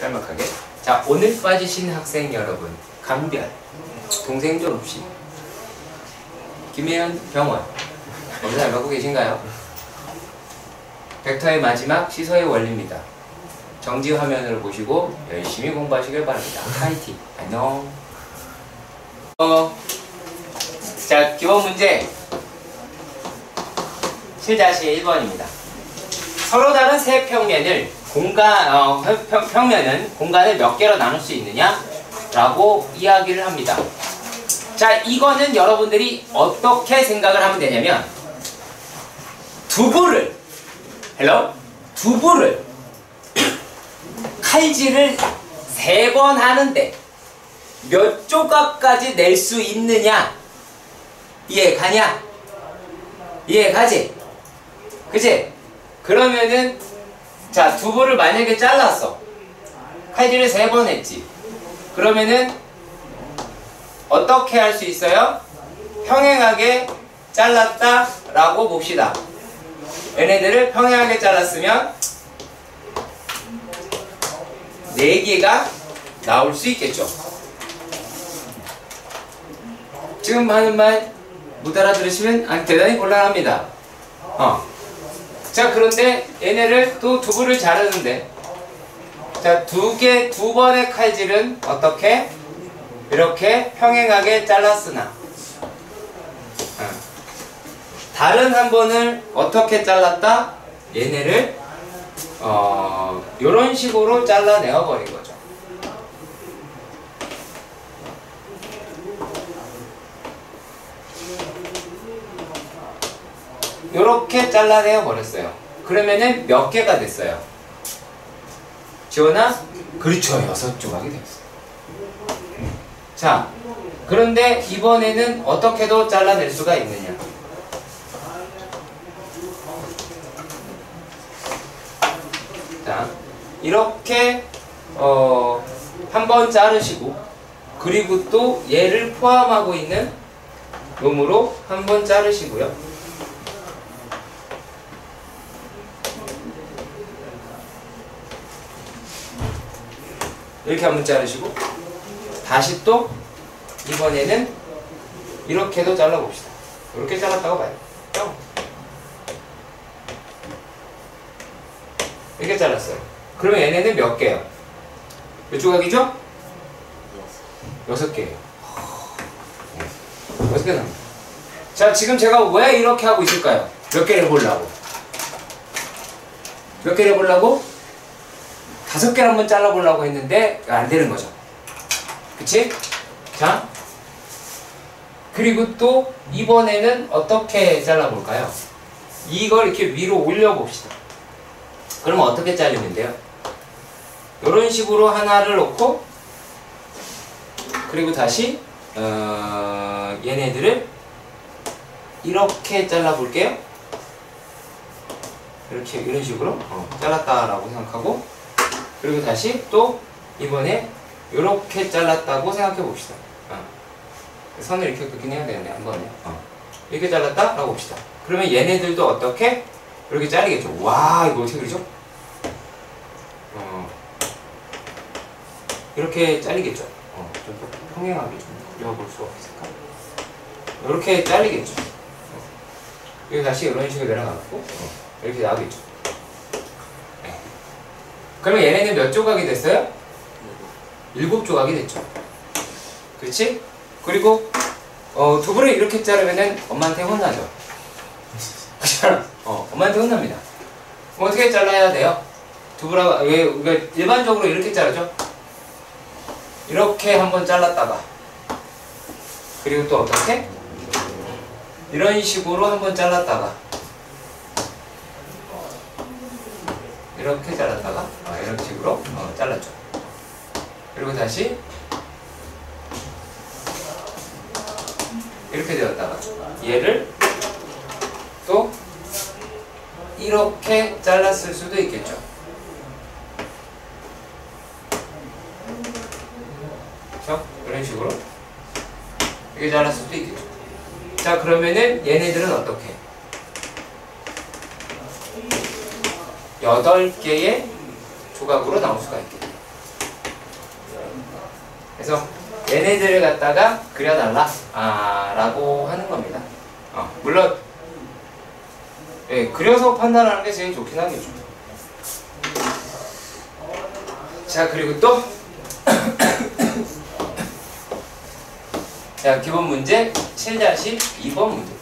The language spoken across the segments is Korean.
짤막하게. 자, 오늘 빠지신 학생 여러분, 강별, 동생 졸업식, 김혜연 병원, 검사 잘 받고 계신가요? 벡터의 마지막 시소의 원리입니다. 정지 화면을 보시고 열심히 공부하시길 바랍니다. 파이팅! 안녕! 자, 기본 문제 7-1번입니다. 서로 다른 세 평면을 평면은 공간을 몇 개로 나눌 수 있느냐? 라고 이야기를 합니다. 자, 이거는 여러분들이 어떻게 생각을 하면 되냐면 두부를 칼질을 3번 하는데 몇 조각까지 낼 수 있느냐? 이해가냐? 이해가지? 그치? 그러면은 자, 두부를 만약에 잘랐어. 칼질을 3번 했지. 그러면은 어떻게 할 수 있어요? 평행하게 잘랐다 라고 봅시다. 얘네들을 평행하게 잘랐으면 4개가 나올 수 있겠죠. 지금 하는 말 못 알아들으시면 대단히 곤란합니다. 자, 그런데 얘네를 또 두부를 자르는데, 자, 두 번의 칼질은 어떻게? 이렇게 평행하게 잘랐으나 다른 한 번을 어떻게 잘랐다? 얘네를 요런 식으로 잘라내어 버린 거죠. 요렇게 잘라내어 버렸어요. 그러면은 몇 개가 됐어요? 지원아? 그렇죠. 6조각이 됐어요. 자, 그런데 이번에는 어떻게도 잘라낼 수가 있느냐? 자, 이렇게 한 번 자르시고, 그리고 또 얘를 포함하고 있는 놈으로 한 번 자르시고요. 이렇게 한 번 자르시고, 다시 또 이번에는 이렇게도 잘라봅시다. 이렇게 잘랐다고 봐요. 이렇게 잘랐어요. 그러면 얘네는 몇 개요? 몇 조각이죠? 6개예요. 6개 나옵니다. 자, 지금 제가 왜 이렇게 하고 있을까요? 몇 개를 해보려고? 몇 개를 해보려고? 5개를 한번 잘라보려고 했는데 안 되는 거죠. 그치? 자, 그리고 또 이번에는 어떻게 잘라볼까요? 이걸 이렇게 위로 올려봅시다. 그러면 어떻게 자르면 돼요? 이런 식으로 하나를 놓고, 그리고 다시 얘네들을 이렇게 잘라볼게요. 이렇게 이런 식으로 잘랐다라고 생각하고, 그리고 다시 또 이번에 이렇게 잘랐다고 생각해 봅시다. 선을 이렇게 긋긴 해야 되는데 한 번에 이렇게 잘랐다라고 봅시다. 그러면 얘네들도 어떻게? 이렇게 자르겠죠. 와, 이거 어떻게 그러죠? 이렇게 잘리겠죠. 좀 더 평행하게 좀 그려볼 수 없을까? 이렇게 잘리겠죠. 여기 다시 이런 식으로 내려가고 이렇게 나오겠죠. 네. 그러면 얘네는 몇 조각이 됐어요? 7조각이 됐죠. 그렇지? 그리고 두부를 이렇게 자르면은 엄마한테 혼나죠. 그렇잖아. 엄마한테 혼납니다. 그럼 어떻게 잘라야 돼요? 두부라고 왜 일반적으로 이렇게 자르죠? 이렇게 한번 잘랐다가, 그리고 또 어떻게? 이런 식으로 한번 잘랐다가, 이렇게 잘랐다가 이런 식으로 잘랐죠. 그리고 다시 이렇게 되었다가 얘를 또 이렇게 잘랐을 수도 있겠죠. 그렇죠? 이런 식으로 이렇게 잘랐을 수도 있겠죠. 자, 그러면은 얘네들은 어떻게? 8개의 조각으로 나올 수가 있겠네요. 그래서 얘네들을 갖다가 그려달라 라고 하는 겁니다. 물론 예, 그려서 판단하는 게 제일 좋긴 하겠죠. 자, 그리고 또 자, 기본 문제 7-2번 문제.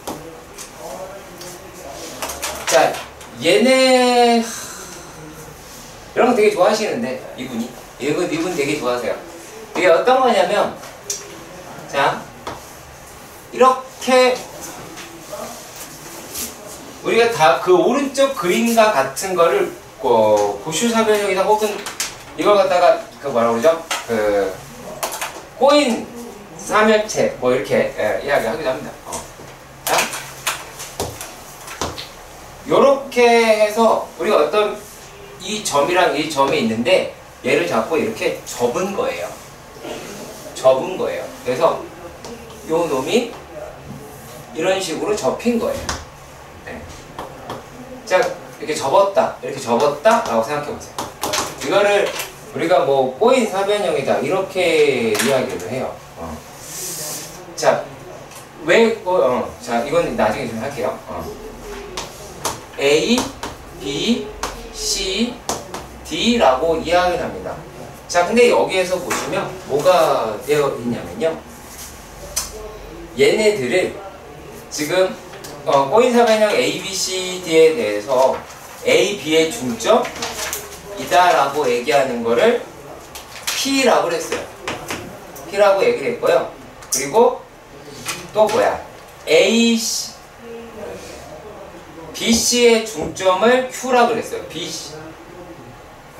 자, 얘네 이런 거 되게 좋아하시는데 이분 되게 좋아하세요. 이게 어떤 거냐면, 자, 이렇게 우리가 다 그 오른쪽 그림과 같은 거를 고슈사변형이다 혹은 이걸 갖다가 그 뭐라고 그러죠? 그 꼬인 사면체 뭐 이렇게 이야기하기도 합니다. 자, 요렇게 해서 우리가 어떤 이 점이랑 이 점이 있는데 얘를 잡고 이렇게 접은 거예요. 그래서 요 놈이 이런 식으로 접힌 거예요. 네. 자, 이렇게 접었다 라고 생각해 보세요. 이거를 우리가 뭐 꼬인 사변형이다 이렇게 이야기를 해요. 자, 자, 이건 나중에 좀 할게요. A, B, C, D라고 이야기를 합니다. 자, 근데 여기에서 보시면 뭐가 되어 있냐면요. 얘네들을 지금 꼬인 사변형 A, B, C, D에 대해서 A, B의 중점이다라고 얘기하는 거를 P라고 했어요. P라고 얘기를 했고요. 그리고 또 뭐야? A, C, B, C의 중점을 Q라고 그랬어요. B, C.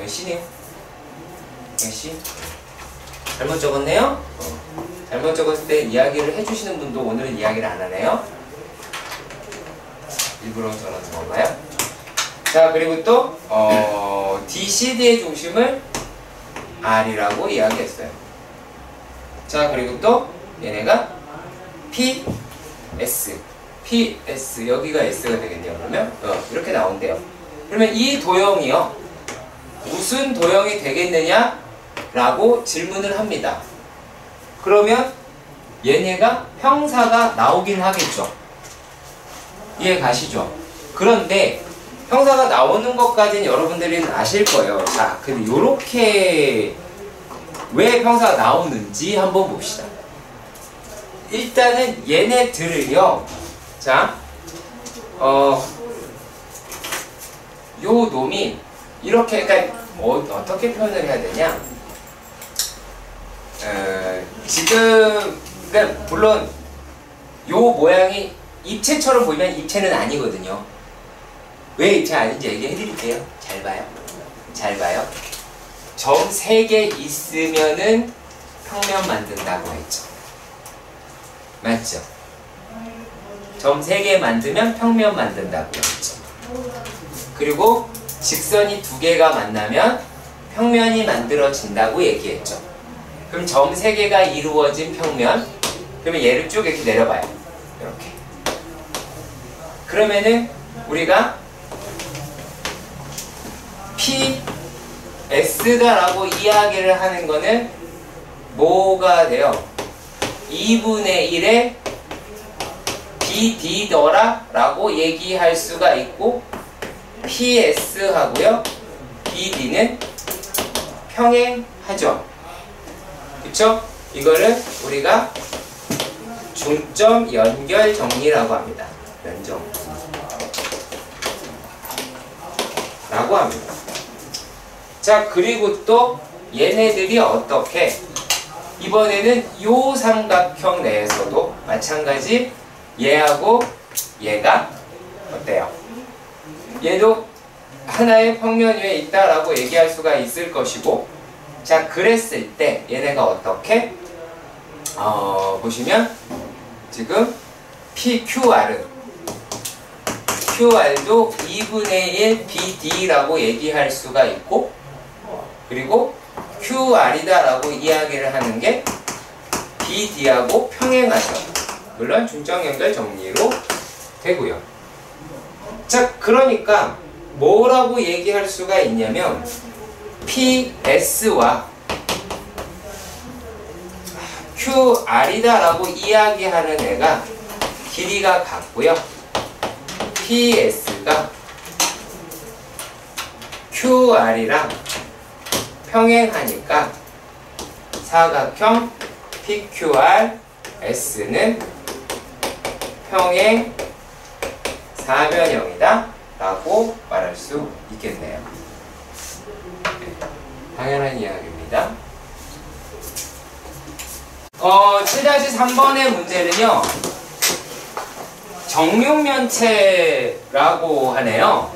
C네요. C. 잘못 적었네요? 잘못 적었을 때 이야기를 해주시는 분도 오늘은 이야기를 안 하네요. 일부러 저는 건가요? 자, 그리고 또 D, C, D의 중심을 R이라고 이야기했어요. 자, 그리고 또 얘네가 P, S, P, S 여기가 S가 되겠네요. 그러면 이렇게 나온대요. 그러면 이 도형이요 무슨 도형이 되겠느냐 라고 질문을 합니다. 그러면 얘네가 형사가 나오긴 하겠죠. 이해 가시죠? 그런데 형사가 나오는 것까지는 여러분들은 아실 거예요. 자, 근데 요렇게 왜 형사가 나오는지 한번 봅시다. 일단은 얘네들을요, 자, 요 놈이 이렇게, 그러니까 어떻게 표현을 해야 되냐? 지금, 그러니까 물론 요 모양이 입체처럼 보이면 입체는 아니거든요. 왜 입체 아닌지 얘기해 드릴게요. 잘 봐요. 잘 봐요. 점 3개 있으면은 평면 만든다고 했죠. 맞죠? 점 3개 만들면 평면 만든다고 했죠. 그리고 직선이 2개가 만나면 평면이 만들어진다고 얘기했죠. 그럼 점 3개가 이루어진 평면, 그러면 얘를 쭉 이렇게 내려봐요. 이렇게. 그러면은 우리가 P, S다라고 이야기를 하는 거는 뭐가 돼요? 2분의 1의 BD더라 라고 얘기할 수가 있고, PS 하고요 BD는 평행하죠. 그쵸? 이거를 우리가 중점 연결 정리라고 합니다. 연정 라고 합니다. 자, 그리고 또 얘네들이 어떻게 이번에는 요 삼각형 내에서도 마찬가지 얘하고 얘가 어때요? 얘도 하나의 평면 위에 있다라고 얘기할 수가 있을 것이고, 자, 그랬을 때 얘네가 어떻게 보시면 지금 QR도 2분의 1 BD라고 얘기할 수가 있고, 그리고 QR이다 라고 이야기를 하는 게 BD하고 평행하죠. 물론 중점 연결 정리로 되고요. 자, 그러니까 뭐라고 얘기할 수가 있냐면 PS와 PQR이다 라고 이야기하는 애가 길이가 같고요. PS가 QR이랑 평행하니까 사각형 PQRS는 평행 사변형이다 라고 말할 수 있겠네요. 당연한 이야기입니다. 7-3번의 문제는요, 정육면체라고 하네요.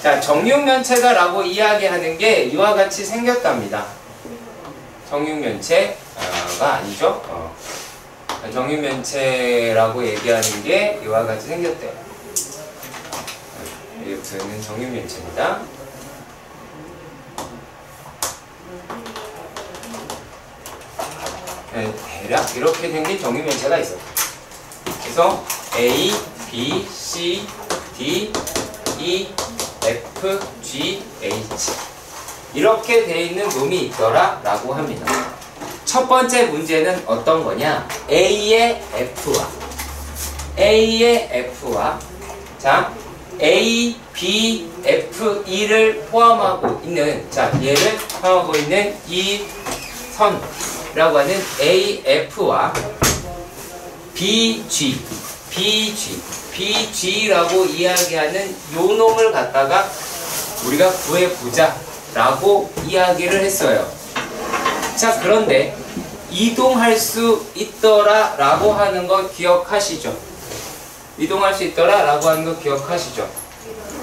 자, 정육면체다 라고 이야기하는 게 이와 같이 생겼답니다. 정육면체가 아니죠. 정육면체라고 얘기하는 게 이와 같이 생겼대요. 여기부터는 정육면체입니다. 대략 이렇게 된 게 정육면체가 있어요. 그래서 A, B, C, D, E, F, G, H 이렇게 돼 있는 놈이 있더라 라고 합니다. 첫 번째 문제는 어떤 거냐? A의 F와 자 A, B, F, E를 포함하고 있는 자 얘를 포함하고 있는 이 선이라고 하는 AF와 BG라고 이야기하는 요 놈을 갖다가 우리가 구해보자 라고 이야기를 했어요. 자, 그런데 이동할 수 있더라 라고 하는 거 기억하시죠? 이동할 수 있더라 라고 하는 거 기억하시죠?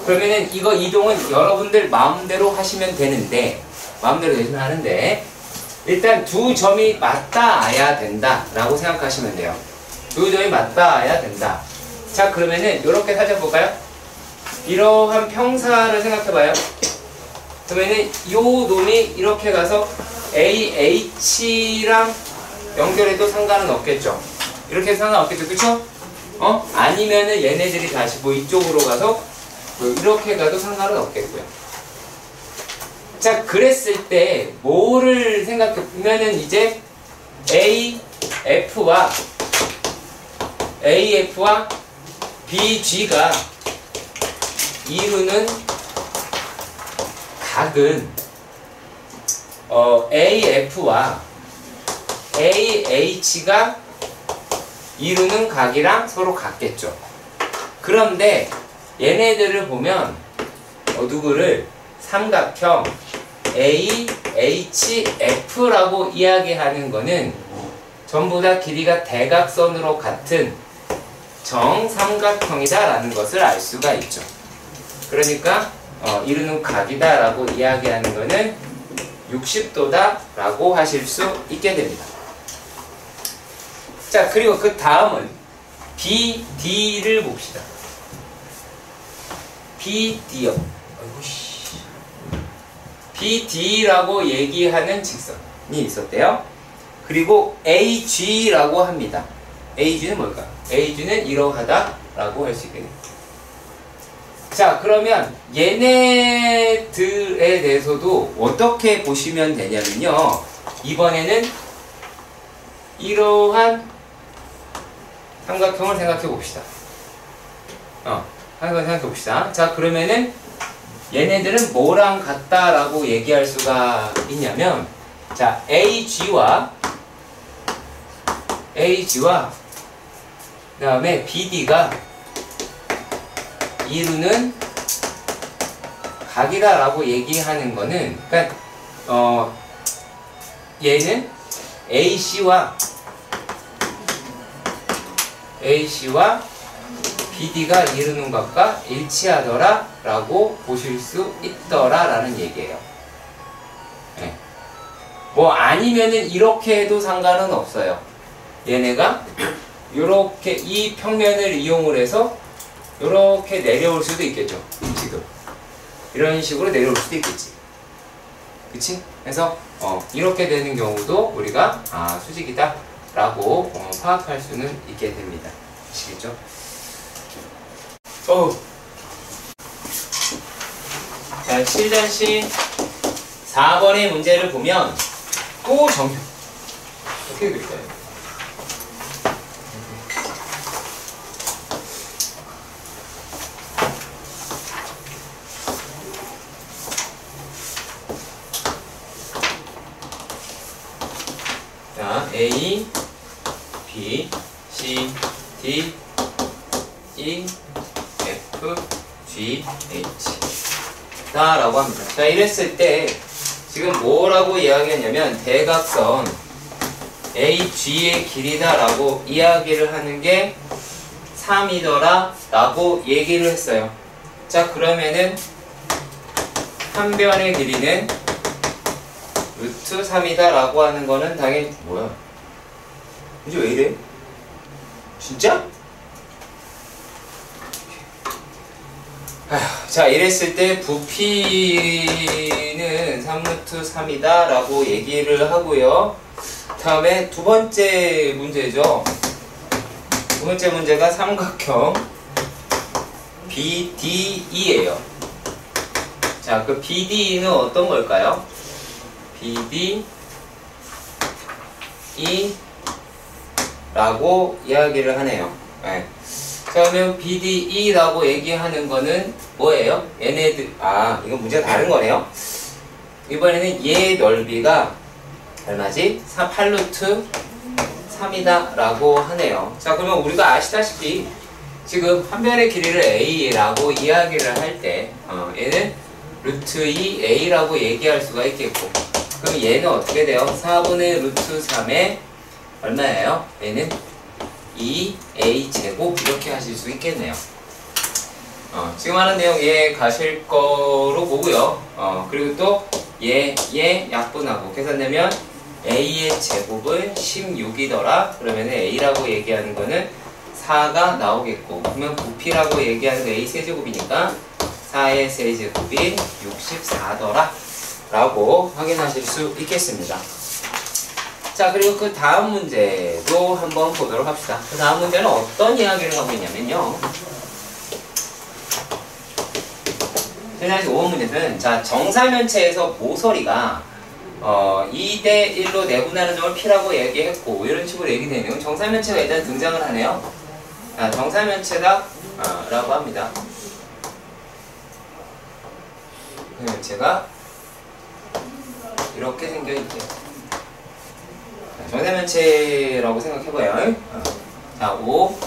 그러면은 이거 이동은 여러분들 마음대로 하시면 되는데, 마음대로 되시면 하는데, 일단 두 점이 맞닿아야 된다 라고 생각하시면 돼요. 두 점이 맞닿아야 된다. 자, 그러면은 이렇게 찾아볼까요? 이러한 평사를 생각해봐요. 그러면은 요 놈이 이렇게 가서 AH랑 연결해도 상관은 없겠죠. 이렇게 해도 상관없겠죠. 그쵸? 아니면은 얘네들이 다시 뭐 이쪽으로 가서 뭐 이렇게 가도 상관은 없겠고요. 자, 그랬을 때 뭐를 생각해보면은 이제 AF와 BG가 이루는 각은 AF와 AH가 이루는 각이랑 서로 같겠죠. 그런데 얘네들을 보면 누구를 삼각형 AHF라고 이야기하는 거는 전부 다 길이가 대각선으로 같은 정삼각형이다 라는 것을 알 수가 있죠. 그러니까 이루는 각이다 라고 이야기하는 거는 60도다 라고 하실 수 있게 됩니다. 자, 그리고 그 다음은 BD를 봅시다. BD요. BD라고 얘기하는 직선이 있었대요. 그리고 AG라고 합니다. AG는 뭘까? AG는 이러하다 라고 할 수 있겠네요. 자, 그러면 얘네들에 대해서도 어떻게 보시면 되냐면요, 이번에는 이러한 삼각형을 생각해 봅시다. 생각해 봅시다. 자, 그러면은 얘네들은 뭐랑 같다라고 얘기할 수가 있냐면, 자, AG와 그 다음에 BD가 이루는 각이다 라고 얘기하는 거는, 그러니까 얘는 AC와 BD가 이루는 것과 일치하더라 라고 보실 수 있더라 라는 얘기예요. 네. 뭐 아니면은 이렇게 해도 상관은 없어요. 얘네가 요렇게 이 평면을 이용을 해서 요렇게 내려올 수도 있겠죠. 지금 이런 식으로 내려올 수도 있겠지. 그치? 그래서 이렇게 되는 경우도 우리가 수직이다 라고 파악할 수는 있게 됩니다. 아시겠죠? 자, 7-4번의 문제를 보면 또 정규 어떻게 될까요? 자, A, B, C, D, E, F, G, H 다 라고 합니다. 자, 이랬을 때 지금 뭐라고 이야기했냐면 대각선 AG의 길이다 라고 이야기를 하는 게 3이더라 라고 얘기를 했어요. 자, 그러면은 한 변의 길이는 루트 3이다 라고 하는 거는 당연히 뭐야? 이제 왜 이래? 진짜? 아휴, 자, 이랬을 때 부피는 3루트 3이다 라고 얘기를 하고요. 다음에 두 번째 문제죠. 두 번째 문제가 삼각형 BDE예요. 자, 그 BDE는 어떤 걸까요? BDE 라고 이야기를 하네요. 네. 자, 그러면 BDE라고 얘기하는 거는 뭐예요? 얘네들, 이건 문제가 다른 거네요. 이번에는 얘 넓이가 얼마지? 8루트 3이다 라고 하네요. 자, 그러면 우리가 아시다시피 지금 한 변의 길이를 A라고 이야기를 할 때 얘는 루트 2A라고 얘기할 수가 있겠고, 그럼 얘는 어떻게 돼요? 4분의 루트 3에 얼마예요? 얘는 2A 제곱 이렇게 하실 수 있겠네요. 지금 하는 내용 얘 가실 거로 보고요. 그리고 또 얘 약분하고 계산되면 A의 제곱은 16이더라. 그러면 A라고 얘기하는 거는 4가 나오겠고, 그러면 부피라고 얘기하는 거 A 세제곱이니까 4의 세제곱이 64더라 라고 확인하실 수 있겠습니다. 자, 그리고 그 다음 문제도 한번 보도록 합시다. 그 다음 문제는 어떤 이야기를 하고 있냐면요. 현재 5번 문제는, 자, 정사면체에서 모서리가 2대1로 내분하는 점을 P라고 얘기했고, 이런 식으로 얘기되는 정사면체가 일단 등장을 하네요. 정사면체다 라고 합니다. 면체가 이렇게 생겨있대요. 정사면체라고 생각해봐요. 자, O,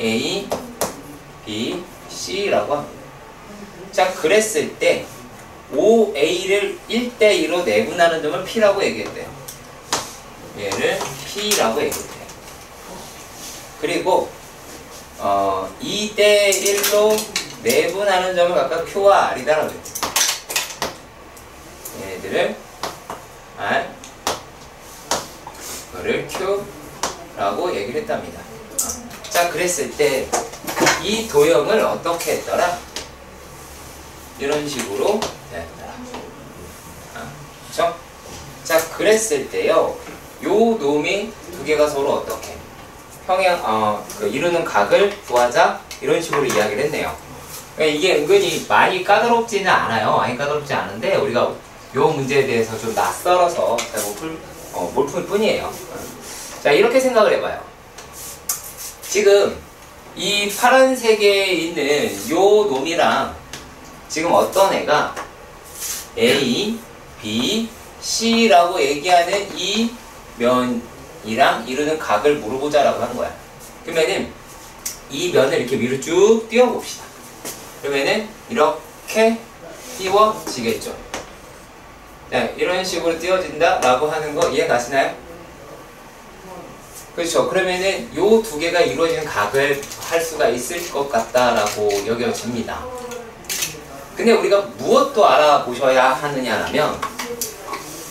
A, B, C라고 합니다. 자, 그랬을 때 OA를 1대2로 내분하는 점을 P라고 얘기했대요. 얘를 P라고 얘기했대요. 그리고 2대1로 내분하는 점을 각각 Q와 R이다라고 했대요. 얘네들을 R, 이거를 Q라고 얘기를 했답니다. 자, 그랬을 때 이 도형을 어떻게 했더라? 이런 식으로 되었더라. 그렇죠? 자, 그랬을 때요, 요 놈이 두 개가 서로 어떻게 평행 이루는 각을 구하자, 이런 식으로 이야기를 했네요. 그러니까 이게 은근히 많이 까다롭지는 않아요. 많이 까다롭지 않은데 우리가 요 문제에 대해서 좀 낯설어서 못 풀 뿐이에요. 자, 이렇게 생각을 해봐요. 지금 이 파란색에 있는 요 놈이랑 지금 어떤 애가 A, B, C라고 얘기하는 이 면이랑 이루는 각을 물어보자라고 하는 거야. 그러면은 이 면을 이렇게 위로 쭉 띄워봅시다. 그러면은 이렇게 띄워지겠죠. 자, 이런 식으로 띄워진다 라고 하는 거 이해 가시나요? 그렇죠. 그러면은 요 두 개가 이루어지는 각을 할 수가 있을 것 같다라고 여겨집니다. 근데 우리가 무엇도 알아보셔야 하느냐라면,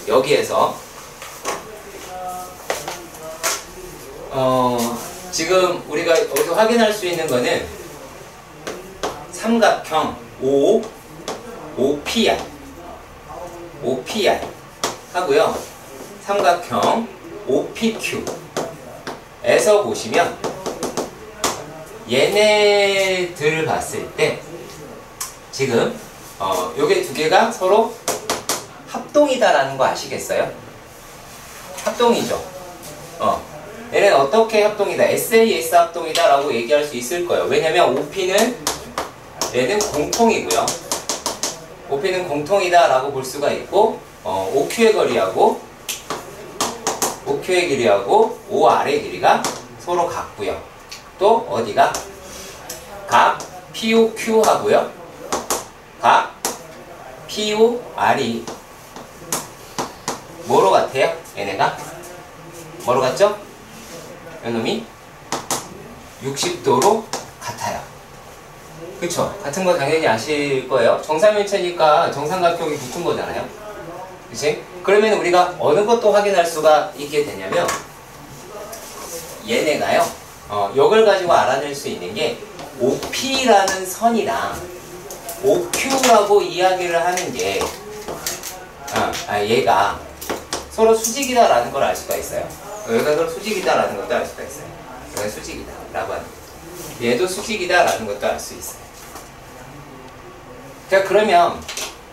여기에서 지금 우리가 여기서 확인할 수 있는 거는 삼각형 OPR 하고요, 삼각형 OPQ에서 보시면 얘네들을 봤을 때 지금 요게 두 개가 서로 합동이다라는 거 아시겠어요? 합동이죠. 얘는 어떻게 합동이다? SAS 합동이다 라고 얘기할 수 있을 거예요. 왜냐면 OP는 얘는 공통이고요. OP는 공통이다 라고 볼 수가 있고, OQ의 거리하고 OQ의 길이하고 OR의 길이가 서로 같고요. 또 어디가? 각 POQ 하고요. 각 POR이 뭐로 같아요? 얘네가 뭐로 같죠? 요놈이 60도로 같아요. 그쵸? 같은 거 당연히 아실 거예요. 정사면체니까 정삼각형이 붙은 거잖아요. 그치? 그러면 우리가 어느 것도 확인할 수가 있게 되냐면 얘네가요. 이걸 가지고 알아낼 수 있는 게 OP라는 선이랑 OQ라고 이야기를 하는 게 얘가 서로 수직이다라는 걸 알 수가 있어요. 여기가 서로 수직이다라는 것도 알 수가 있어요. 여기가 수직이다라고 하는 것. 얘도 수직이다라는 것도 알 수 있어요. 자, 그러면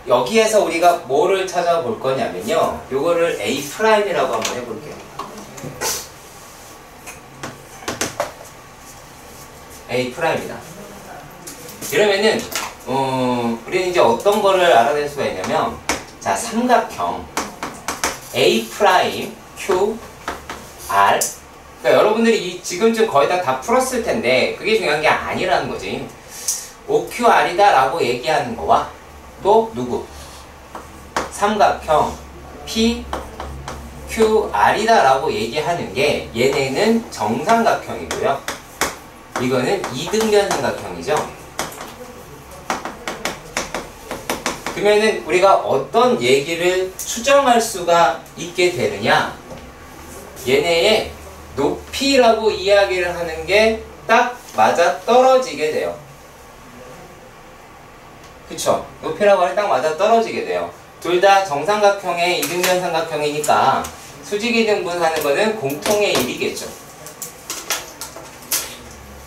여기에서 우리가 뭐를 찾아볼 거냐면요. 요거를 A'이라고 한번 해볼게요. A'이다. 이러면은 우리는 이제 어떤 거를 알아낼 수가 있냐면 자, 삼각형 A', Q, R. 그러니까 여러분들이 지금쯤 거의 다 풀었을 텐데 그게 중요한 게 아니라는 거지. OQR이다 라고 얘기하는 거와 또 누구? 삼각형 PQR이다 라고 얘기하는 게 얘네는 정삼각형이고요. 이거는 이등변 삼각형이죠. 그러면은 우리가 어떤 얘기를 추정할 수가 있게 되느냐? 얘네의 높이라고 이야기를 하는 게 딱 맞아 떨어지게 돼요. 그쵸? 높이라고 할 때 딱 맞아 떨어지게 돼요. 둘 다 정삼각형의 이등변 삼각형이니까 수직이등분하는 거는 공통의 일이겠죠.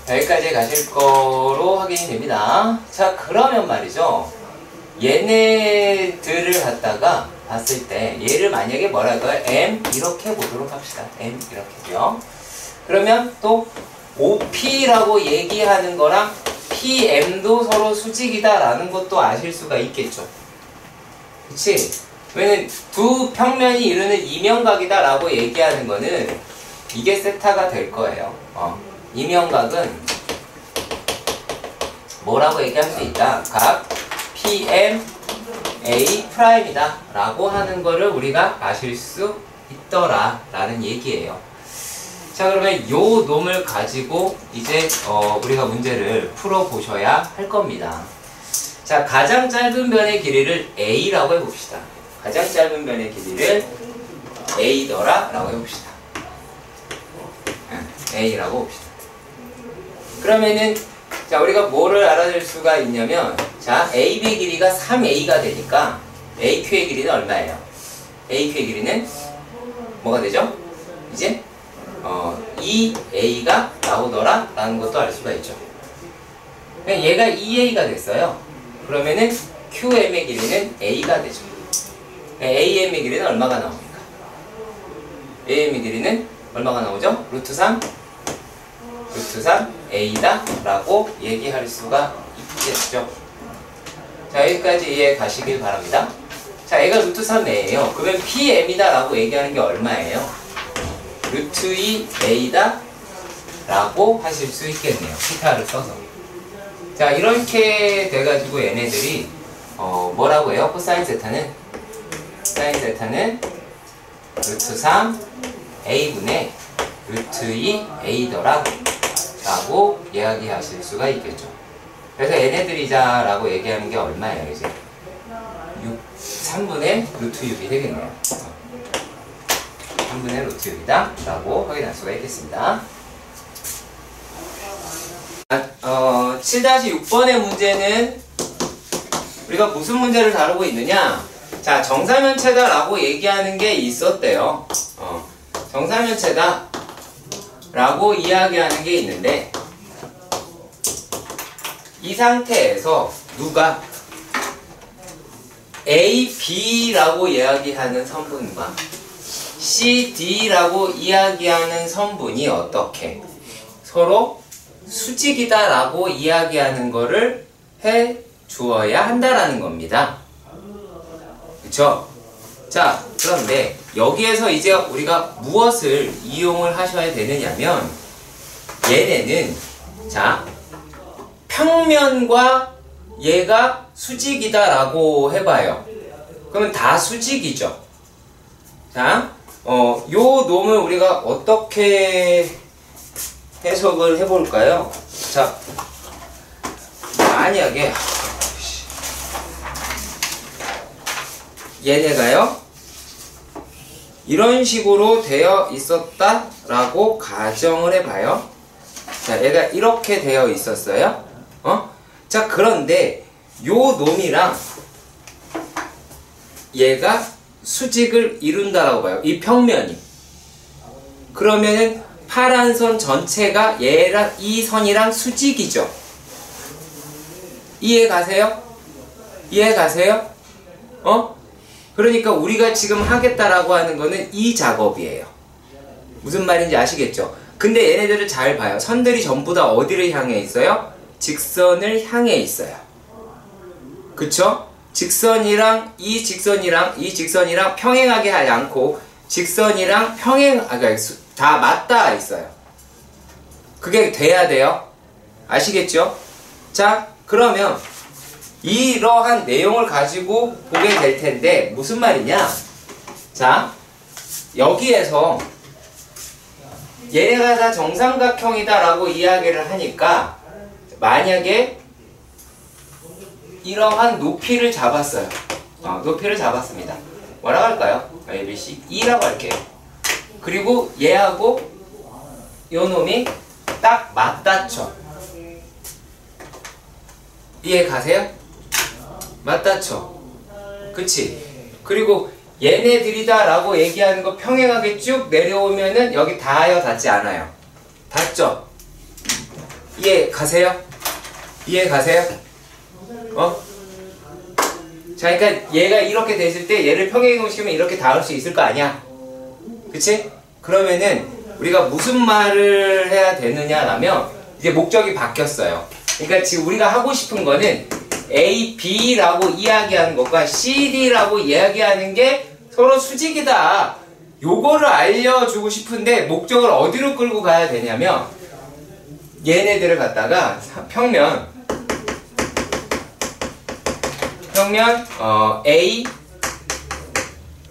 여기까지 가실 거로 확인이 됩니다. 자, 그러면 말이죠. 얘네들을 갖다가 봤을 때 얘를 만약에 뭐랄까요? M 이렇게 보도록 합시다. M 이렇게요. 그러면 또 OP라고 얘기하는 거랑 PM도 서로 수직이다 라는 것도 아실 수가 있겠죠. 그치? 왜냐면 두 평면이 이루는 이면각이다 라고 얘기하는 거는 이게 세타가 될 거예요. 이면각은 뭐라고 얘기할 수 있다? 각 PM A'이다 라고 하는 거를 우리가 아실 수 있더라 라는 얘기예요. 자, 그러면 요 놈을 가지고 이제 우리가 문제를 풀어보셔야 할 겁니다. 자, 가장 짧은 변의 길이를 A라고 해봅시다. 가장 짧은 변의 길이를 A더라 라고 해봅시다. A라고 봅시다. 그러면은 자, 우리가 뭐를 알아낼 수가 있냐면 자, AB 길이가 3A가 되니까 AQ의 길이는 얼마예요? AQ의 길이는 뭐가 되죠? 이제 2A가 나오더라 라는 것도 알 수가 있죠. 얘가 2A가 됐어요. 그러면은 QM의 길이는 A가 되죠. AM의 길이는 얼마가 나옵니까? AM의 길이는 얼마가 나오죠? 루트 3 A다 라고 얘기할 수가 있겠죠. 자, 여기까지 이해 가시길 바랍니다. 자, 얘가 루트 3A예요. 그러면 PM이다 라고 얘기하는 게 얼마예요? 루트 2A다 라고 하실 수 있겠네요. 피타를 써서. 자, 이렇게 돼가지고 얘네들이 뭐라고 해요? 코사인 세타는? 사인 세타는 루트 3A분의 루트 2A더라 라고 이야기하실 수가 있겠죠. 그래서 얘네들이자 라고 얘기하는 게 얼마예요? 이제 3분의 루트 6이 되겠네요. 3분의 루트 6이다 라고 확인할 수가 있겠습니다. 7-6번의 문제는 우리가 무슨 문제를 다루고 있느냐? 자, 정사면체다 라고 얘기하는 게 있었대요. 정사면체다 라고 이야기하는 게 있는데 이 상태에서 누가 A, B라고 이야기하는 선분과 C, D라고 이야기하는 선분이 어떻게 서로 수직이다 라고 이야기하는 거를 해 주어야 한다라는 겁니다. 그쵸? 자, 그런데 여기에서 이제 우리가 무엇을 이용을 하셔야 되느냐면 얘네는 자 평면과 얘가 수직이다 라고 해봐요. 그러면 다 수직이죠. 자, 요 놈을 우리가 어떻게 해석을 해볼까요? 자, 만약에 얘네가요 이런 식으로 되어 있었다 라고 가정을 해봐요. 자, 얘가 이렇게 되어 있었어요. 자, 그런데 요 놈이랑 얘가 수직을 이룬다라고 봐요. 이 평면이. 그러면은 파란 선 전체가 얘랑 이 선이랑 수직이죠. 이해 가세요? 이해 가세요? 그러니까 우리가 지금 하겠다라고 하는 거는 이 작업이에요. 무슨 말인지 아시겠죠? 근데 얘네들을 잘 봐요. 선들이 전부 다 어디를 향해 있어요? 직선을 향해 있어요. 그쵸? 직선이랑 이 직선이랑 평행하게 하지 않고 직선이랑 다 맞닿아 있어요. 그게 돼야 돼요. 아시겠죠? 자, 그러면 이러한 내용을 가지고 보게 될 텐데 무슨 말이냐? 자, 여기에서 얘네가 다 정삼각형이다 라고 이야기를 하니까 만약에 이러한 높이를 잡았어요. 높이를 잡았습니다. 뭐라고 할까요? ABC 2라고 할게요. 그리고 얘하고 요 놈이 딱 맞닿죠. 이해 가세요? 맞닿죠? 그치? 그리고 얘네들이다 라고 얘기하는 거 평행하게 쭉 내려오면은 여기 닿아요? 닿지 않아요? 닿죠? 이해 가세요? 이해 가세요? 자, 그러니까 얘가 이렇게 됐을 때 얘를 평행이동시키면 이렇게 닿을 수 있을 거 아니야? 그치? 그러면은 우리가 무슨 말을 해야 되느냐라면 이제 목적이 바뀌었어요. 그러니까 지금 우리가 하고 싶은 거는 A, B라고 이야기하는 것과 C, D라고 이야기하는 게 서로 수직이다. 요거를 알려주고 싶은데 목적을 어디로 끌고 가야 되냐면 얘네들을 갖다가 평면 A,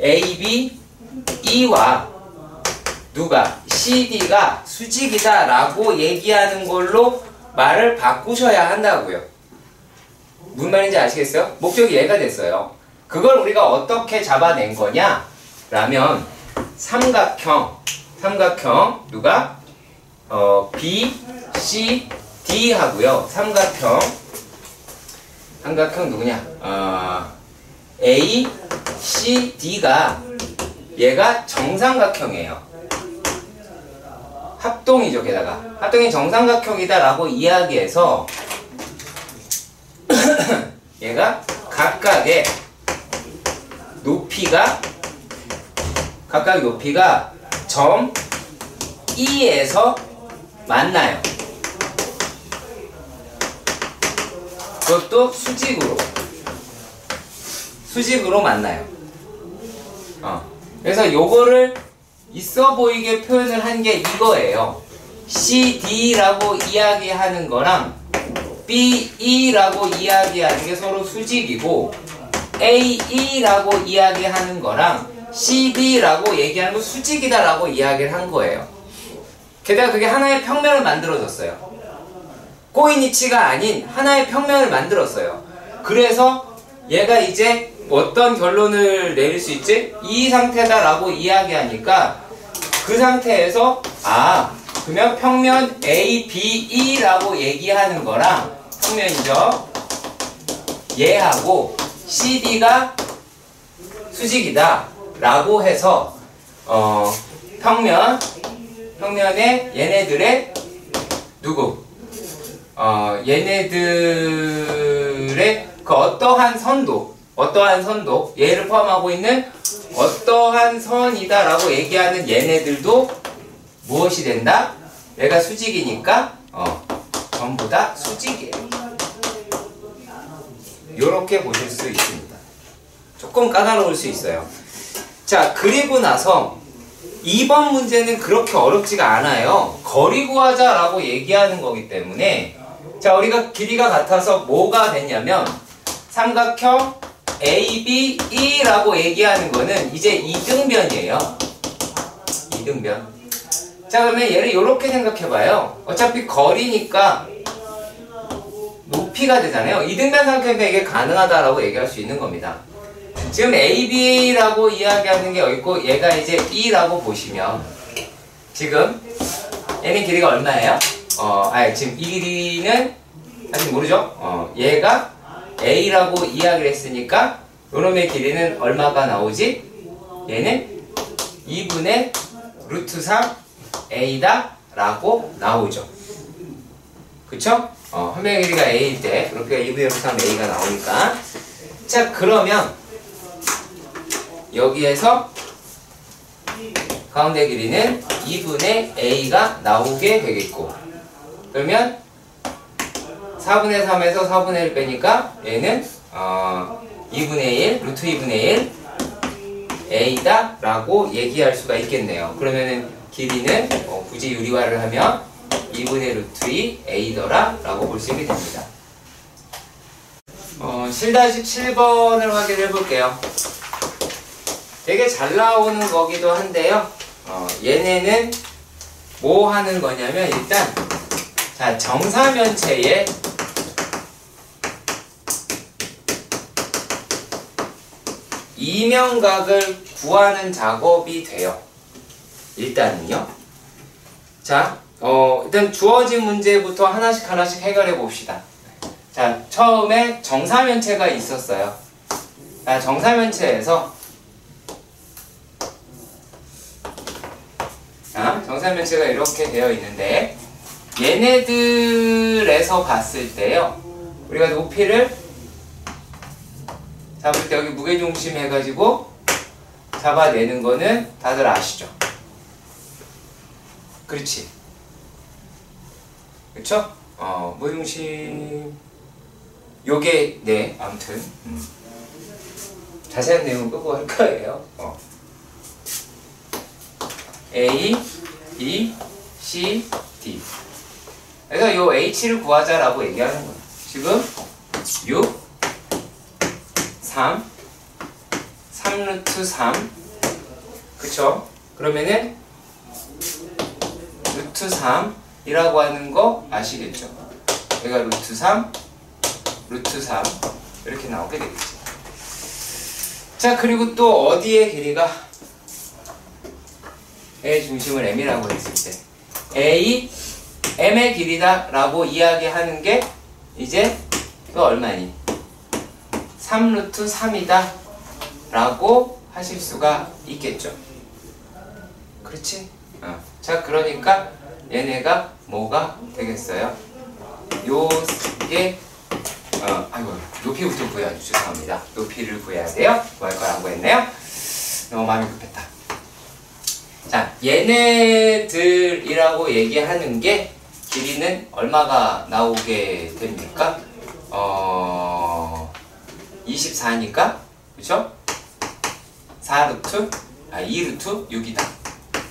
AB, E와 누가 CD가 수직이다 라고 얘기하는 걸로 말을 바꾸셔야 한다고요. 무슨 말인지 아시겠어요? 목적이 얘가 됐어요. 그걸 우리가 어떻게 잡아낸 거냐? 라면 삼각형 누가? B, C, D 하고요. 삼각형 누구냐? A, C, D가 얘가 정삼각형이에요. 합동이죠. 게다가 합동이 정삼각형이다 라고 이야기해서 얘가 각각의 높이가 점 E에서 만나요. 그것도 수직으로 만나요. 그래서 요거를 있어 보이게 표현을 한 게 이거예요. CD라고 이야기하는 거랑 BE라고 이야기하는 게 서로 수직이고 AE라고 이야기하는 거랑 CD라고 얘기하는 거 수직이다 라고 이야기를 한 거예요. 게다가 그게 하나의 평면을 만들어줬어요. 꼬인이치가 아닌 하나의 평면을 만들었어요. 그래서 얘가 이제 어떤 결론을 내릴 수 있지? 이 상태다 라고 이야기하니까 그 상태에서 그러면 평면 ABE라고 얘기하는 거랑 평면이죠. 얘하고 CD가 수직이다 라고 해서 평면에 얘네들의 얘네들의 그 어떠한 선도 얘를 포함하고 있는 어떠한 선이다 라고 얘기하는 얘네들도 무엇이 된다? 얘가 수직이니까 전부 다 수직이에요. 요렇게 보실 수 있습니다. 조금 까다로울 수 있어요. 자, 그리고 나서 2번 문제는 그렇게 어렵지가 않아요. 거리 구하자라고 얘기하는 거기 때문에 자, 우리가 길이가 같아서 뭐가 됐냐면 삼각형 ABE라고 얘기하는 거는 이제 이등변이에요. 이등변. 자, 그러면 얘를 이렇게 생각해봐요. 어차피 거리니까 높이가 되잖아요. 이등변 삼각형이니까 이게 가능하다라고 얘기할 수 있는 겁니다. 지금 AB라고 이야기하는 게 여기 있고 얘가 이제 E라고 보시면 지금 얘는 길이가 얼마예요? 지금 이 길이는 아직 모르죠? 얘가 A라고 이야기를 했으니까 요놈의 길이는 얼마가 나오지? 얘는 2분의 루트 3 A다 라고 나오죠. 그쵸? 한 명의 길이가 A일 때 그렇게 2분의 루트 3 A가 나오니까 자, 그러면 여기에서 가운데 길이는 2분의 A가 나오게 되겠고 그러면 4분의 3에서 4분의 1 빼니까 얘는 2분의 1, 루트 2분의 1 A다 라고 얘기할 수가 있겠네요. 그러면은 길이는 굳이 유리화를 하면 2분의 루트 2 A더라 라고 볼 수 있게 됩니다. 7-7번을 확인해 볼게요. 되게 잘 나오는 거기도 한데요. 얘네는 뭐 하는 거냐면 일단 자, 정사면체의 이면각을 구하는 작업이 돼요. 일단은요. 자, 일단 주어진 문제부터 하나씩 해결해 봅시다. 자, 처음에 정사면체가 있었어요. 자, 정사면체에서 정사면체가 이렇게 되어 있는데 얘네들에서 봤을 때요. 우리가 높이를 잡을 때 여기 무게중심 해가지고 잡아내는 거는 다들 아시죠? 그렇지. 그쵸? 무게중심 요게 네, 아무튼 자세한 내용은 끄고 할 거예요. A, B, C, D. 그래서 요 H를 구하자라고 얘기하는 거예요. 지금 6, 3, 3루트 3. 그쵸? 그러면은 루트 3이라고 하는 거 아시겠죠? 여기가 루트 3, 루트 3 이렇게 나오게 되겠죠. 자, 그리고 또 어디의 길이가 A의 중심을 M이라고 했을 때 A, M의 길이다 라고 이야기하는 게 이제 또 얼마니? 3루트 3이다 라고 하실 수가 있겠죠. 그렇지? 자, 그러니까 얘네가 뭐가 되겠어요? 요게 아이고, 높이부터 구해야죠. 죄송합니다. 높이를 구해야 돼요. 구할 거라고 했네요. 너무 마음이 급했다. 자, 얘네들이라고 얘기하는 게 길이는 얼마가 나오게 됩니까? 24니까 그쵸? 4루트 2루트 6이다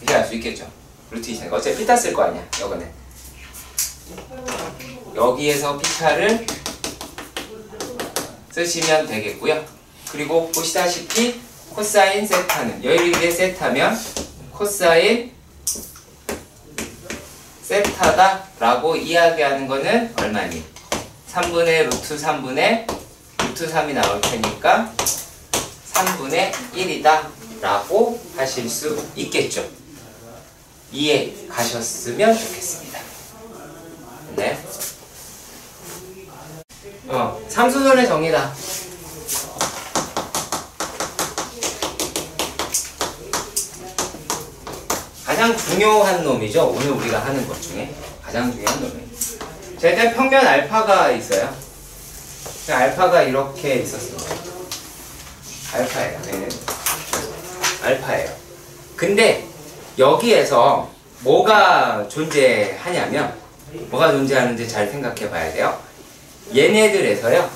이렇게 할 수 있겠죠. 루트 2니까 어차피 피타 쓸 거 아니야. 이거는 여기에서 피타를 쓰시면 되겠고요. 그리고 보시다시피 코사인 세타는 여기에 세타면 코사인 세타다 라고 이야기하는 거는 얼마니? 3분의 루트 3분의 루트 3이 나올 테니까 3분의 1이다 라고 하실 수 있겠죠. 이해 가셨으면 좋겠습니다. 네. 삼수선의 정의다. 가장 중요한 놈이죠. 오늘 우리가 하는 것 중에 가장 중요한 놈이에요. 자, 일단 평면 알파가 있어요. 알파가 이렇게 있었습니다. 알파예요. 네. 알파예요. 근데 여기에서 뭐가 존재하냐면 뭐가 존재하는지 잘 생각해 봐야 돼요. 얘네들에서요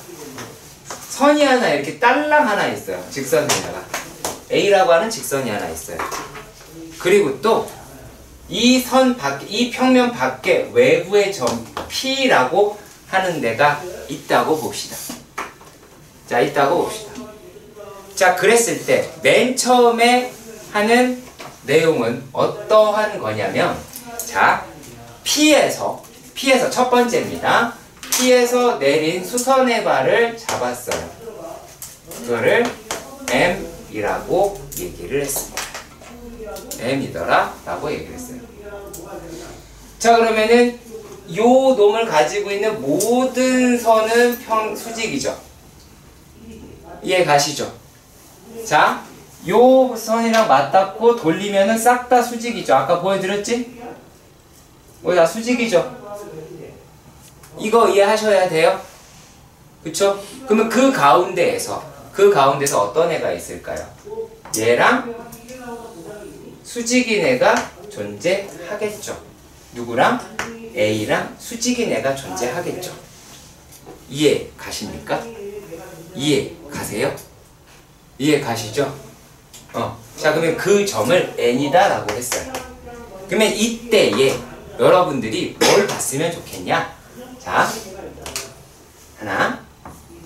선이 하나 이렇게 딸랑 하나 있어요. 직선에다가 A라고 하는 직선이 하나 있어요. 그리고 또 이 평면 밖에 외부의 점 P라고 하는 데가 있다고 봅시다. 자, 있다고 봅시다. 자, 그랬을 때 맨 처음에 하는 내용은 어떠한 거냐면, 자, P에서 첫 번째입니다. P에서 내린 수선의 발을 잡았어요. 그거를 M이라고 얘기를 했습니다. M이더라 라고 얘기를 했어요. 자, 그러면은 요 놈을 가지고 있는 모든 선은 수직이죠. 이해 가시죠? 자, 요 선이랑 맞닿고 돌리면은 싹 다 수직이죠. 아까 보여드렸지? 뭐 다 수직이죠. 이거 이해하셔야 돼요. 그쵸? 그러면 그 가운데에서 어떤 애가 있을까요? 얘랑 수직인 애가 존재하겠죠. 누구랑? A랑 수직인 애가 존재하겠죠. 이해 가십니까? 이해 가세요? 이해 가시죠? 자, 그러면 그 점을 N이다 라고 했어요. 그러면 이때에 여러분들이 뭘 봤으면 좋겠냐? 자, 하나,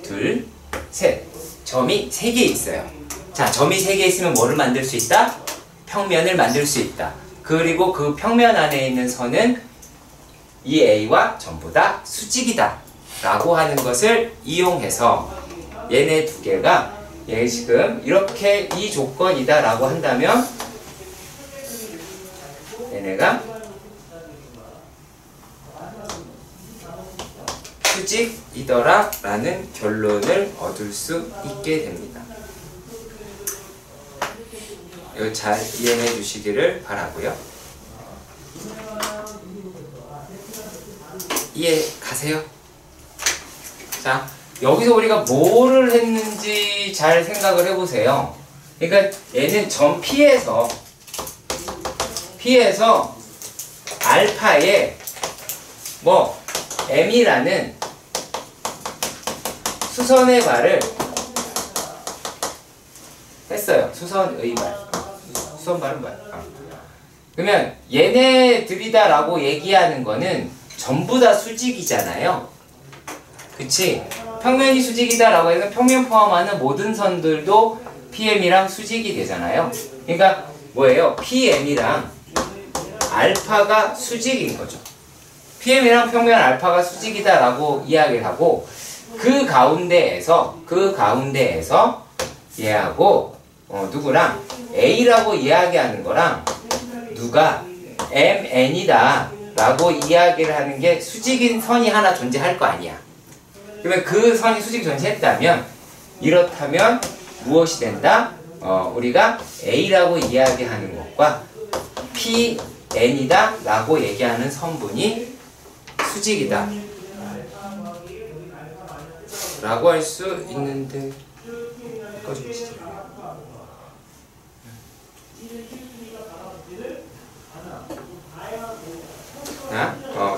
둘, 셋. 점이 3개 있어요. 자, 점이 3개 있으면 뭐를 만들 수 있다? 평면을 만들 수 있다. 그리고 그 평면 안에 있는 선은 이 A와 전부 다 수직이다 라고 하는 것을 이용해서 얘네 두 개가 얘 지금 이렇게 이 조건이다 라고 한다면 얘네가 수직이더라 라는 결론을 얻을 수 있게 됩니다. 이거 잘 이해해 주시기를 바라고요. 이해 가세요? 자, 여기서 우리가 뭐를 했는지 잘 생각을 해보세요. 그러니까 얘는 점 P에서 알파에 뭐 M이라는 수선의 발을 했어요. 수선의 발. 수선발은 뭐야? 그러면 얘네들이다 라고 얘기하는 거는 전부 다 수직이잖아요. 그치? 평면이 수직이다 라고 해서 평면 포함하는 모든 선들도 PM이랑 수직이 되잖아요. 그러니까 뭐예요? PM이랑 알파가 수직인 거죠. PM이랑 평면 알파가 수직이다 라고 이야기를 하고 그 가운데에서 얘하고 누구랑 A라고 이야기하는 거랑 누가 MN이다 라고 이야기를 하는 게 수직인 선이 하나 존재할 거 아니야. 그러면 그 선이 수직이 존재했다면 이렇다면 무엇이 된다? 우리가 A라고 이야기하는 것과 PN이다 라고 얘기하는 선분이 수직이다 라고 할 수 있는데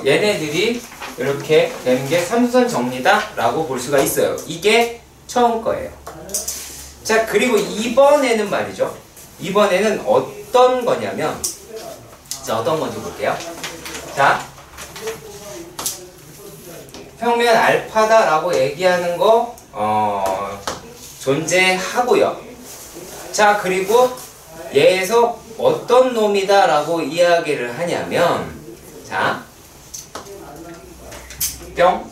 얘네들이 이렇게 되는 게 삼수선 정리다 라고 볼 수가 있어요. 이게 처음 거예요. 자, 그리고 이번에는 말이죠. 이번에는 어떤 거냐면, 자, 어떤 건지 볼게요. 자, 평면 알파다 라고 얘기하는 거 존재하고요. 자, 그리고 얘에서 어떤 놈이다 라고 이야기를 하냐면, 자, 뿅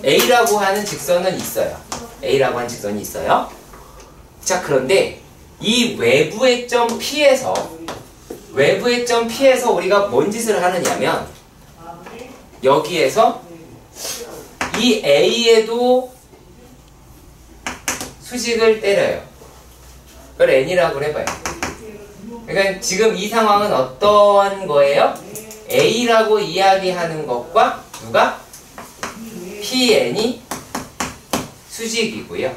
A라고 하는 직선은 있어요. A라고 하는 직선이 있어요. 자, 그런데 이 외부의 점 P에서 우리가 뭔 짓을 하느냐면 여기에서 이 A에도 수직을 때려요. 그걸 N이라고 해봐요. 그러니까 지금 이 상황은 어떠한 거예요? A라고 이야기하는 것과 누가? PN이 수직이고요.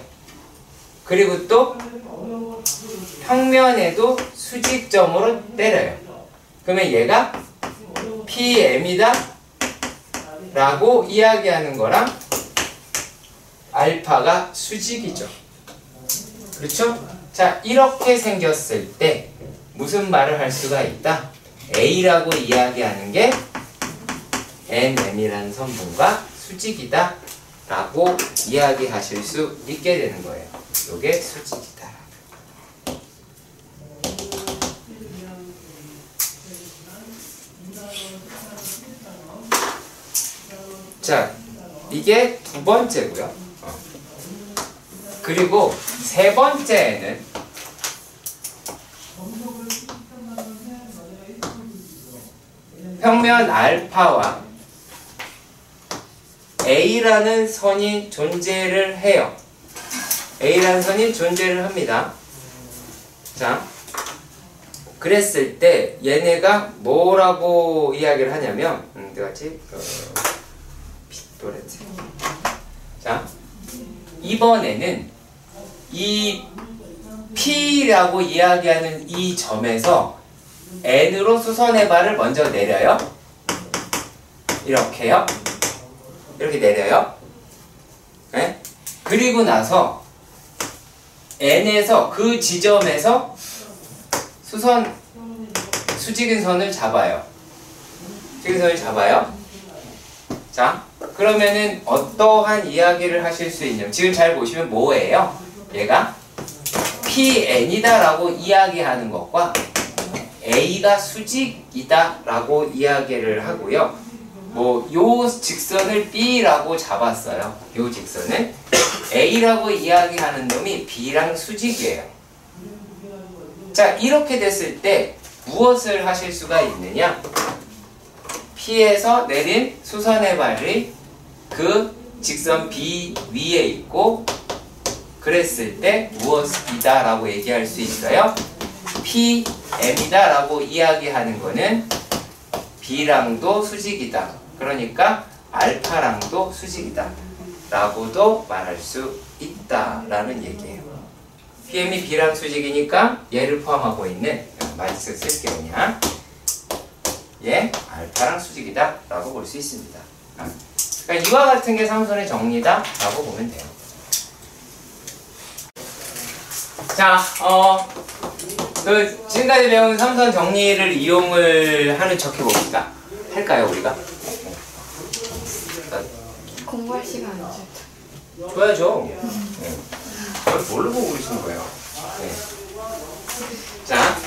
그리고 또 평면에도 수직점으로 때려요. 그러면 얘가 PM이다 라고 이야기하는 거랑 알파가 수직이죠. 그렇죠? 자, 이렇게 생겼을 때 무슨 말을 할 수가 있다? A라고 이야기하는 게 NM이라는 선분과 수직이다 라고 이야기하실 수 있게 되는 거예요. 요게 수직이다. 자, 이게 두 번째고요. 그리고 세 번째는 평면 알파와 A라는 선이 존재를 해요. A라는 선이 존재를 합니다. 자, 그랬을 때 얘네가 뭐라고 이야기를 하냐면 어디갔지? 노란색. 자, 이번에는 이 P라고 이야기하는 이 점에서 N으로 수선의 발을 먼저 내려요. 이렇게요. 이렇게 내려요. 네? 그리고 나서 N에서 그 지점에서 수직인 선을 잡아요. 수직인 선을 잡아요. 자, 그러면은 어떠한 이야기를 하실 수 있냐면 지금 잘 보시면 뭐예요? 얘가 PN이다 라고 이야기하는 것과 A가 수직이다 라고 이야기를 하고요. 요 직선을 B라고 잡았어요. 요 직선은 A라고 이야기하는 놈이 B랑 수직이에요. 자, 이렇게 됐을 때 무엇을 하실 수가 있느냐? P에서 내린 수선의 발이 그 직선 B 위에 있고 그랬을 때 무엇이다 라고 얘기할 수 있어요? PM이다 라고 이야기하는 거는 B랑도 수직이다. 그러니까 알파랑도 수직이다 라고도 말할 수 있다 라는 얘기예요. PM이 B랑 수직이니까 얘를 포함하고 있는 말뜻을 쓸게요. 그냥 얘 알파랑 수직이다 라고 볼 수 있습니다. 그러니까 이와 같은 게 삼선의 정리다 라고 보면 돼요. 자, 지금까지 배운 삼선 정리를 이용을 하는 척 해봅시다. 할까요, 우리가? 공부할 시간 안 줬다. 줘야죠. 네. 뭘로 보고 계시는 거예요? 네. 자,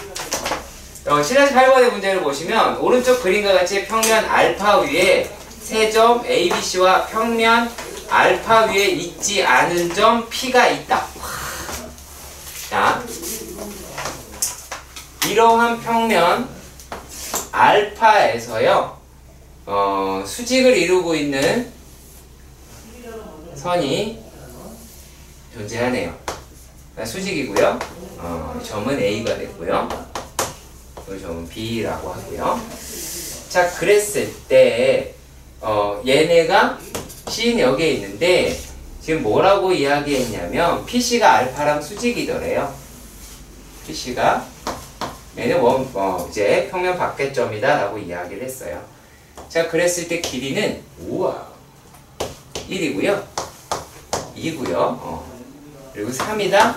실내시 8번의 문제를 보시면 오른쪽 그림과 같이 평면 알파 위에 세 점 ABC와 평면 알파 위에 있지 않은 점 P가 있다. 자, 이러한 평면 알파에서요 수직을 이루고 있는 선이 존재하네요. 수직이고요. 점은 A가 됐고요. 이 점은 B라고 하고요. 자, 그랬을 때 얘네가 C는 여기에 있는데 지금 뭐라고 이야기했냐면 PC가 알파랑 수직이더래요. PC가 얘는 이제 평면 밖에점이다 라고 이야기를 했어요. 자, 그랬을 때 길이는 1이고요 2고요 그리고 3이다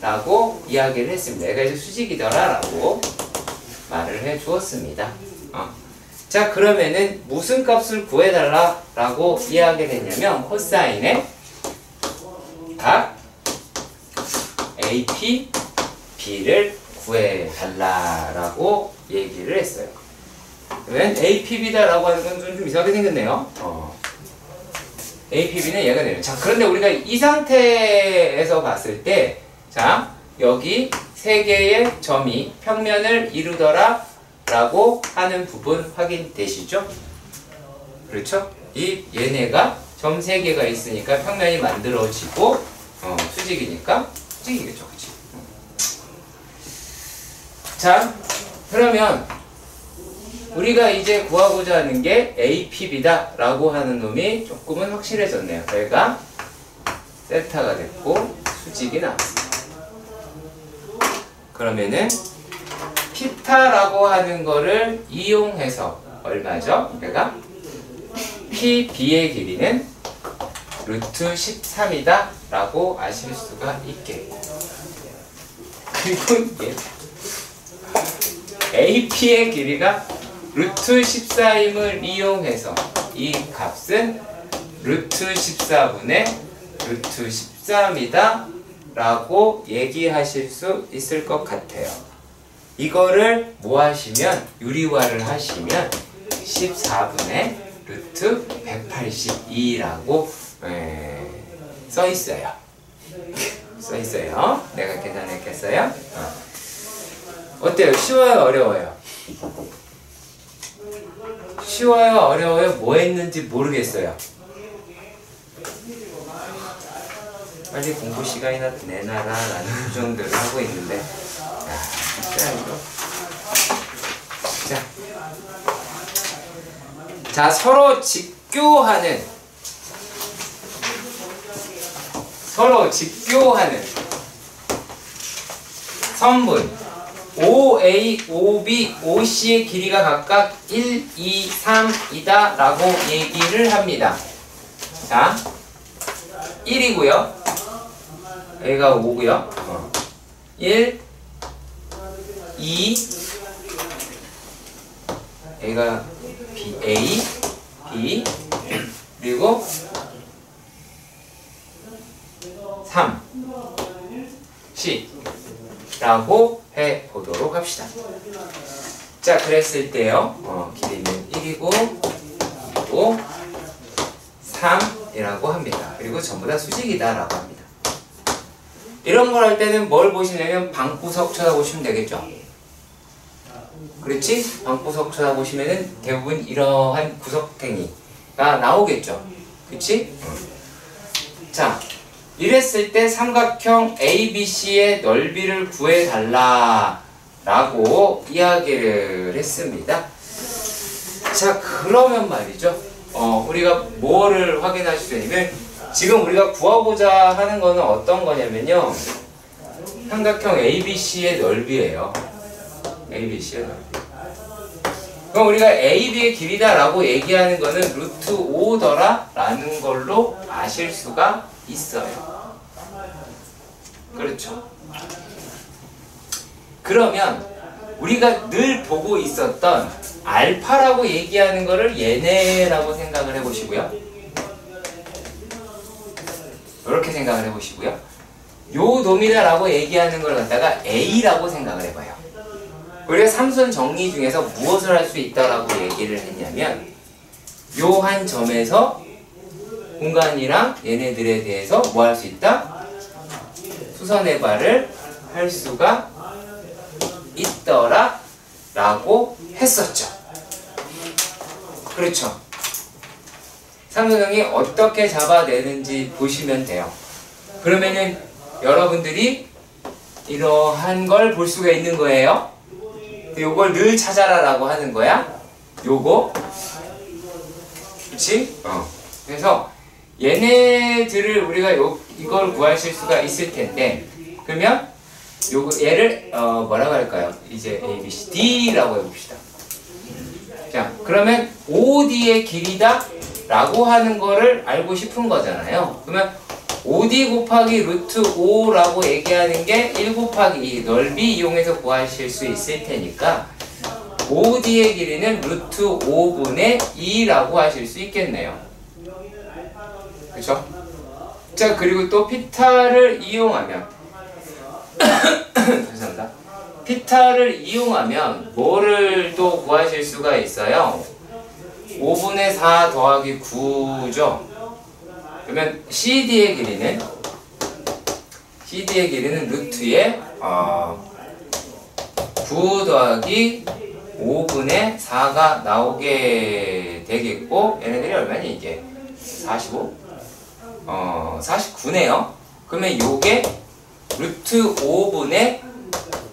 라고 이야기를 했습니다. 얘가 이제 수직이더라 라고 말을 해 주었습니다. 자, 그러면은 무슨 값을 구해달라 라고 이야기를 했냐면 코사인의 각 AP, B를 구해달라 라고 얘기를 했어요. 그러면 APB다 라고 하는 건 좀 이상하게 생겼네요. APB는 얘가 되는. 자, 그런데 우리가 이 상태에서 봤을 때, 자, 여기 세 개의 점이 평면을 이루더라 라고 하는 부분 확인되시죠? 그렇죠? 얘네가 점 3개가 있으니까 평면이 만들어지고 수직이니까 수직이겠죠. 그치? 자, 그러면 우리가 이제 구하고자 하는 게 APB다 라고 하는 놈이 조금은 확실해졌네요. 얘가 세타가 됐고 수직이 나왔습니다. 그러면은 피타라고 하는 거를 이용해서 얼마죠? 얘가 PB의 길이는 루트 13이다 라고 아실 수가 있겠고, 그리고 얘 AP의 길이가 루트 14임을 이용해서 이 값은 루트 14분의 루트 13이다 라고 얘기하실 수 있을 것 같아요. 이거를 뭐 하시면 유리화를 하시면 14분의 루트 182라고 써 있어요. 써 있어요. 내가 계산했겠어요? 어때요? 쉬워요? 어려워요? 쉬워요? 어려워요? 뭐 했는지 모르겠어요. 빨리 공부 시간이나 내놔라 라는 표정들을 하고 있는데 진짜 이거 자 서로 직교하는 선분 OA, OB, OC의 길이가 각각 1, 2, 3이다 라고 얘기를 합니다. 자 1이고요 여기가 5고요 1, 2 여기가 B, A, B 그리고 3, C 라고 해보도록 합시다. 자 그랬을 때요 길이는 1이고 2이고 3이라고 합니다. 그리고 전부 다 수직이다 라고 합니다. 이런 걸 할 때는 뭘 보시냐면 방구석 쳐다보시면 되겠죠. 그렇지? 방구석 쳐다보시면은 대부분 이러한 구석탱이가 나오겠죠. 그치? 자 이랬을 때 삼각형 ABC의 넓이를 구해달라 라고 이야기를 했습니다. 자 그러면 말이죠 우리가 뭐를 확인할 수 있냐면 지금 우리가 구하고자 하는 거는 어떤 거냐면요 삼각형 ABC의 넓이에요. ABC의 넓이. 그럼 우리가 AB의 길이다 라고 얘기하는 거는 루트 5더라 라는 걸로 아실 수가 있어요. 그렇죠. 그러면 우리가 늘 보고 있었던 알파라고 얘기하는 거를 얘네라고 생각을 해보시고요. 이렇게 생각을 해보시고요. 요 놈이다라고 얘기하는 걸 갖다가 A라고 생각을 해봐요. 우리가 삼선 정리 중에서 무엇을 할 수 있다라고 얘기를 했냐면 요 한 점에서 공간이랑 얘네들에 대해서 뭐 할 수 있다? 수선해발을 할 수가 있더라 라고 했었죠. 그렇죠. 삼선형이 어떻게 잡아내는지 보시면 돼요. 그러면은 여러분들이 이러한 걸 볼 수가 있는 거예요. 요걸 늘 찾아라 라고 하는 거야. 요거 그치? 그래서 얘네들을 우리가 이걸 구하실 수가 있을 텐데 그러면 얘를 뭐라고 할까요? 이제 A, B, C, D라고 해봅시다. 자 그러면 OD의 길이다 라고 하는 거를 알고 싶은 거잖아요. 그러면 OD 곱하기 루트 5라고 얘기하는 게 1 곱하기 2 넓이 이용해서 구하실 수 있을 테니까 OD의 길이는 루트 5분의 2라고 하실 수 있겠네요. 그쵸? 자 그리고 또 피타를 이용하면 죄송합니다. 피타를 이용하면 뭐를 또 구하실 수가 있어요? 5분의 4 더하기 9죠. 그러면 CD의 길이는 루트에 9 더하기 5분의 4가 나오게 되겠고 얘네들이 얼마니 이게? 45? 49네요. 그러면 요게 루트 5분의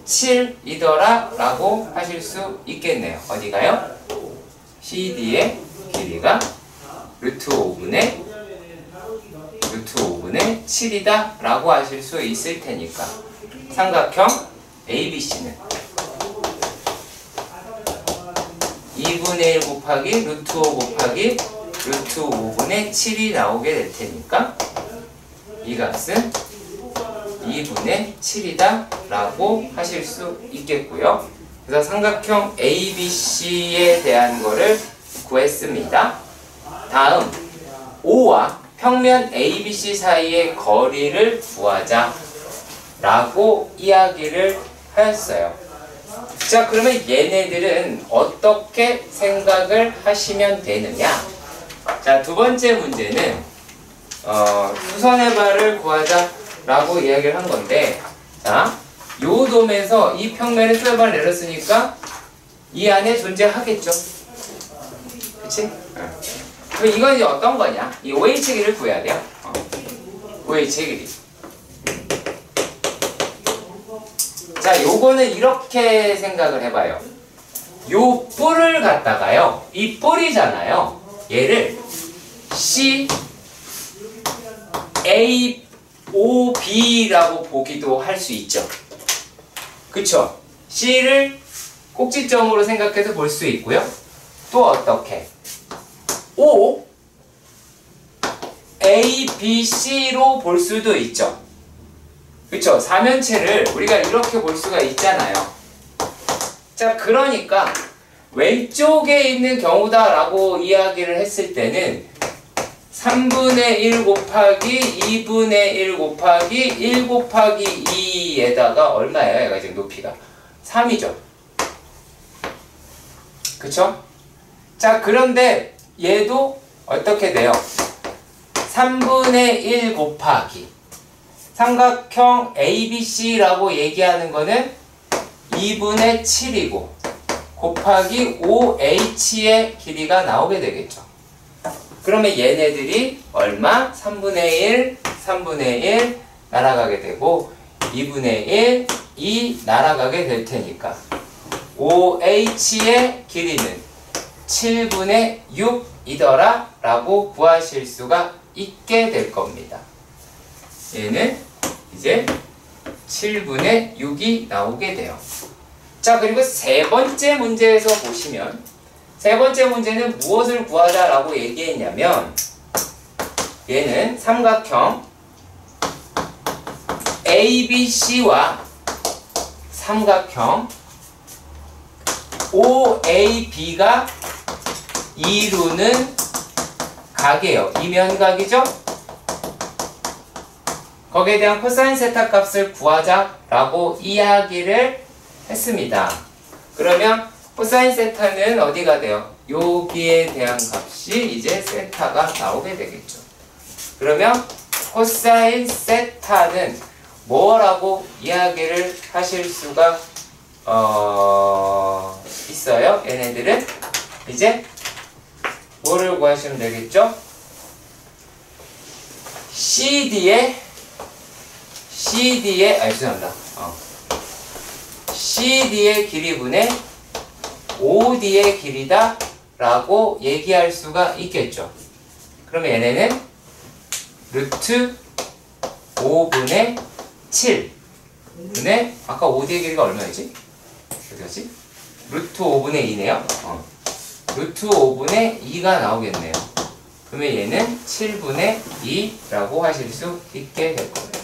7이더라 라고 하실 수 있겠네요. 어디가요? CD의 길이가 루트 5분의 7이다 라고 하실 수 있을 테니까 삼각형 ABC는 2분의 1 곱하기 루트 5 곱하기 루트 5분의 7이 나오게 될 테니까 이 값은 2분의 7이다 라고 하실 수 있겠고요. 그래서 삼각형 ABC에 대한 거를 구했습니다. 다음 O와 평면 ABC 사이의 거리를 구하자 라고 이야기를 하였어요. 자, 그러면 얘네들은 어떻게 생각을 하시면 되느냐? 자, 두 번째 문제는 수선의 발을 구하자 라고 이야기를 한 건데, 자, 요 돔에서 이 평면에 수선의 발을 내렸으니까 이 안에 존재하겠죠. 그치? 그럼 이건 이제 어떤 거냐? 이 OH 길이를 구해야 돼요. OH 길이. 자, 요거는 이렇게 생각을 해봐요. 요 뿔을 갖다가요, 이 뿔이잖아요. 얘를 C, A, O, B라고 보기도 할 수 있죠. 그쵸? C를 꼭지점으로 생각해서 볼 수 있고요. 또 어떻게? O, A, B, C로 볼 수도 있죠. 그쵸? 사면체를 우리가 이렇게 볼 수가 있잖아요. 자, 그러니까 왼쪽에 있는 경우다 라고 이야기를 했을 때는 3분의 1 곱하기 2분의 1 곱하기 1 곱하기 2에다가 얼마예요? 얘가 지금 높이가 3이죠. 그쵸? 자, 그런데 얘도 어떻게 돼요? 3분의 1 곱하기 삼각형 ABC라고 얘기하는 거는 2분의 7이고 곱하기 5H의 길이가 나오게 되겠죠. 그러면 얘네들이 얼마? 3분의 1, 3분의 1 날아가게 되고 2분의 1, 2 날아가게 될 테니까 OH의 길이는 7분의 6이더라 라고 구하실 수가 있게 될 겁니다. 얘는 이제 7분의 6이 나오게 돼요. 자, 그리고 세 번째 문제에서 보시면 세 번째 문제는 무엇을 구하자 라고 얘기했냐면 얘는 삼각형 ABC와 삼각형 OAB가 이루는 각이에요. 이면각이죠? 거기에 대한 코사인 세타 값을 구하자 라고 이야기를 했습니다. 그러면 코사인 세타는 어디가 돼요? 여기에 대한 값이 이제 세타가 나오게 되겠죠. 그러면 코사인 세타는 뭐라고 이야기를 하실 수가 있어요? 얘네들은 이제 뭐를 구하시면 되겠죠? CD의 죄송합니다. CD의 길이분의 OD의 길이다 라고 얘기할 수가 있겠죠. 그러면 얘네는 루트 5분의 7분의 아까 OD의 길이가 얼마였지? 어디였지? 루트 5분의 2네요. 루트 5분의 2가 나오겠네요. 그러면 얘는 7분의 2라고 하실 수 있게 될 거예요.